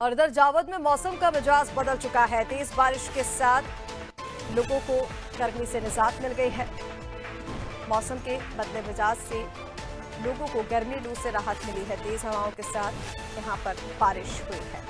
और इधर जावद में मौसम का मिजाज बदल चुका है। तेज बारिश के साथ लोगों को गर्मी से निजात मिल गई है। मौसम के बदले मिजाज से लोगों को गर्मी लू से राहत मिली है। तेज हवाओं के साथ यहां पर बारिश हुई है।